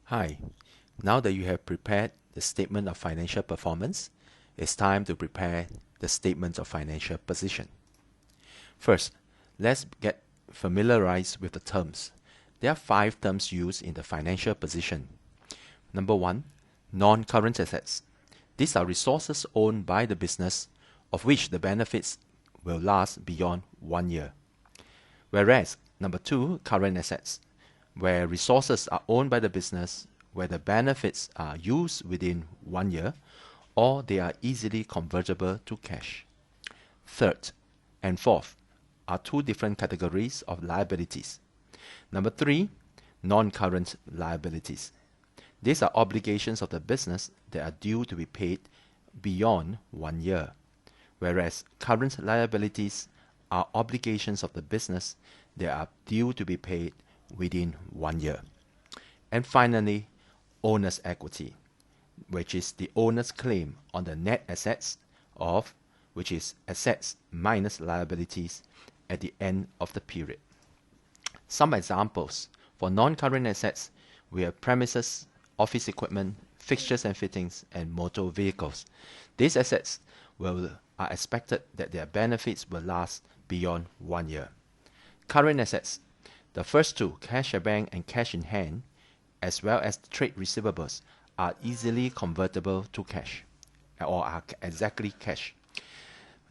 Hi, now that you have prepared the statement of financial performance, it's time to prepare the statement of financial position. First, let's get familiarized with the terms. There are 5 terms used in the financial position. Number 1, non-current assets. These are resources owned by the business of which the benefits will last beyond 1 year. Whereas number 2, current assets, where resources are owned by the business, where the benefits are used within 1 year, or they are easily convertible to cash. Third and fourth are 2 different categories of liabilities. Number 3, non-current liabilities. These are obligations of the business that are due to be paid beyond 1 year, whereas current liabilities are obligations of the business that are due to be paid within 1 year. And finally, owner's equity, which is the owner's claim on the net assets of which is assets minus liabilities at the end of the period. Some examples for non-current assets: we have premises, office equipment, fixtures and fittings, and motor vehicles. These assets are expected that their benefits will last beyond 1 year. Current assets: the first two, cash at bank and cash in hand, as well as trade receivables, are easily convertible to cash, or are exactly cash.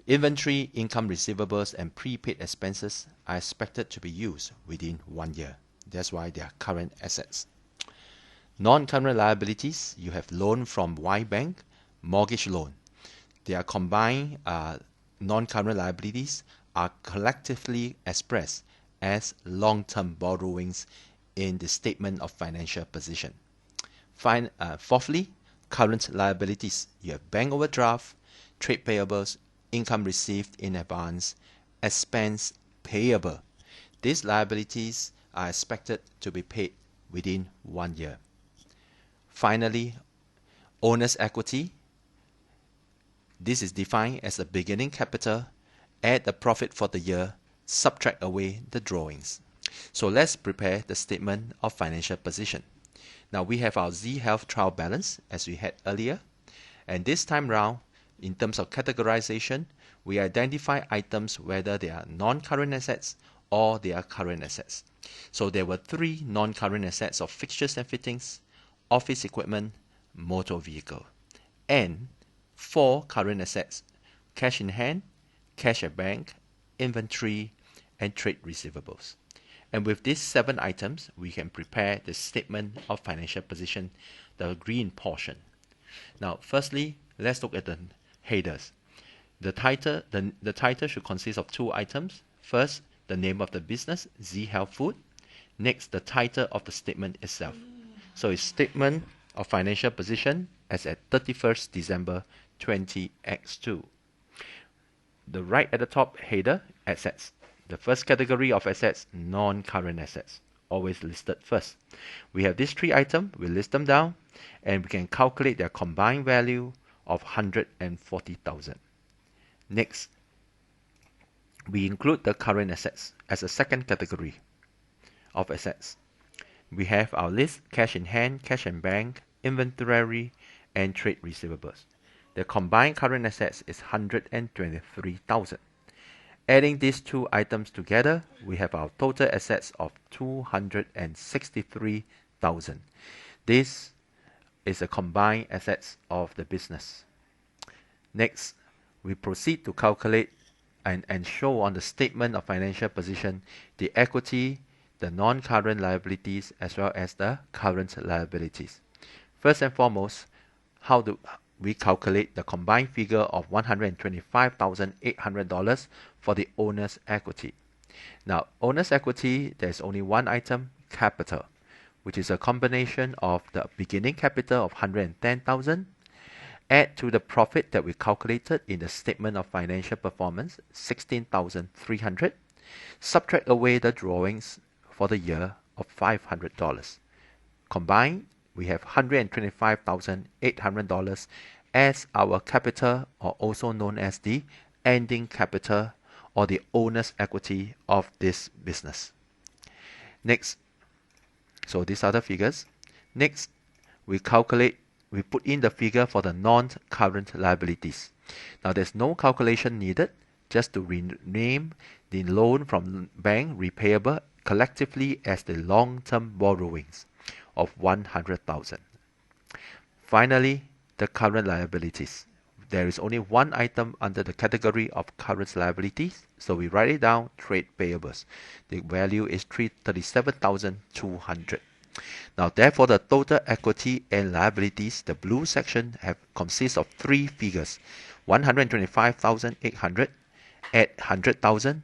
Inventory, income receivables, and prepaid expenses are expected to be used within 1 year. That's why they are current assets. Non-current liabilities: you have loan from Y Bank, mortgage loan. Their combined non-current liabilities are collectively expressed as long-term borrowings in the statement of financial position. Fourthly, current liabilities: you have bank overdraft, trade payables, income received in advance, expense payable. These liabilities are expected to be paid within 1 year. Finally, owner's equity. This is defined as the beginning capital, add the profit for the year, subtract away the drawings. So let's prepare the statement of financial position. Now we have our Z Health trial balance as we had earlier, and this time round, in terms of categorization, we identify items whether they are non-current assets or they are current assets. So there were 3 non-current assets of fixtures and fittings, office equipment, motor vehicle, and 4 current assets: cash in hand, cash at bank, inventory, and trade receivables. And with these 7 items, we can prepare the statement of financial position, the green portion. Now, firstly, let's look at the headers. The title should consist of 2 items. First, the name of the business, Z Health Food. Next, the title of the statement itself. So it's statement of financial position as at 31st December 20x2. The right at the top header, assets. The first category of assets, non-current assets, always listed first. We have these 3 items, we list them down, and we can calculate their combined value of 140,000. Next, we include the current assets as a second category of assets. We have our list: cash in hand, cash in bank, inventory, and trade receivables. The combined current assets is 123,000. Adding these 2 items together, we have our total assets of 263,000. This is the combined assets of the business. Next, we proceed to calculate and show on the statement of financial position the equity, the non-current liabilities, as well as the current liabilities. First and foremost, how do we calculate the combined figure of $125,800 for the owner's equity? Now, owner's equity, there's only one item, capital, which is a combination of the beginning capital of 110,000, add to the profit that we calculated in the statement of financial performance, 16,300, subtract away the drawings for the year of $500. Combined, we have $125,800 as our capital, or also known as the ending capital or the owner's equity of this business. Next, so these are the figures. Next, we put in the figure for the non-current liabilities. Now there's no calculation needed, just to rename the loan from bank repayable collectively as the long-term borrowings of 100,000. Finally, the current liabilities. There is only one item under the category of current liabilities, so we write it down, trade payables. The value is 337,200. Now, therefore, the total equity and liabilities, the blue section, consists of three figures: 125,800, add 100,000,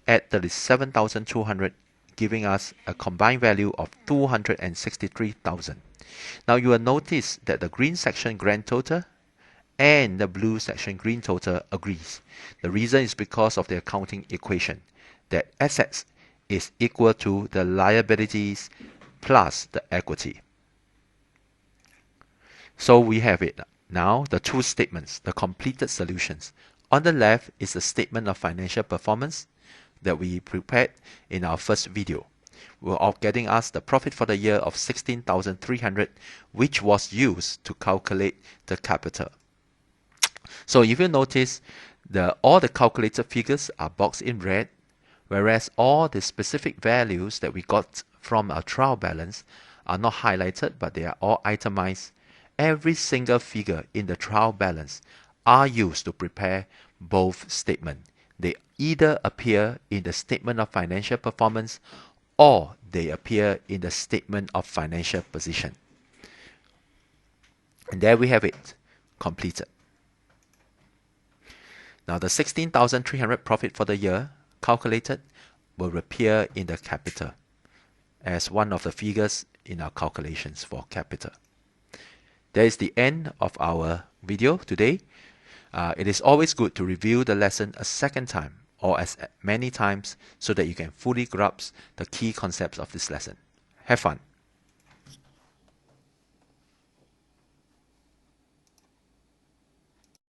add 37,200, giving us a combined value of 263,000. Now you will notice that the green section grand total and the blue section green total agrees. The reason is because of the accounting equation that assets is equal to the liabilities plus the equity. So we have it now, the two statements, the completed solutions. On the left is the statement of financial performance that we prepared in our first video. We're all getting us the profit for the year of 16,300, which was used to calculate the capital. So if you notice, all the calculated figures are boxed in red, whereas all the specific values that we got from our trial balance are not highlighted, but they are all itemized. Every single figure in the trial balance are used to prepare both statements. They either appear in the statement of financial performance or they appear in the statement of financial position. And there we have it, completed. Now the 16,300 profit for the year calculated will appear in the capital as one of the figures in our calculations for capital. That is the end of our video today. It is always good to review the lesson a second time or as many times so that you can fully grasp the key concepts of this lesson. Have fun!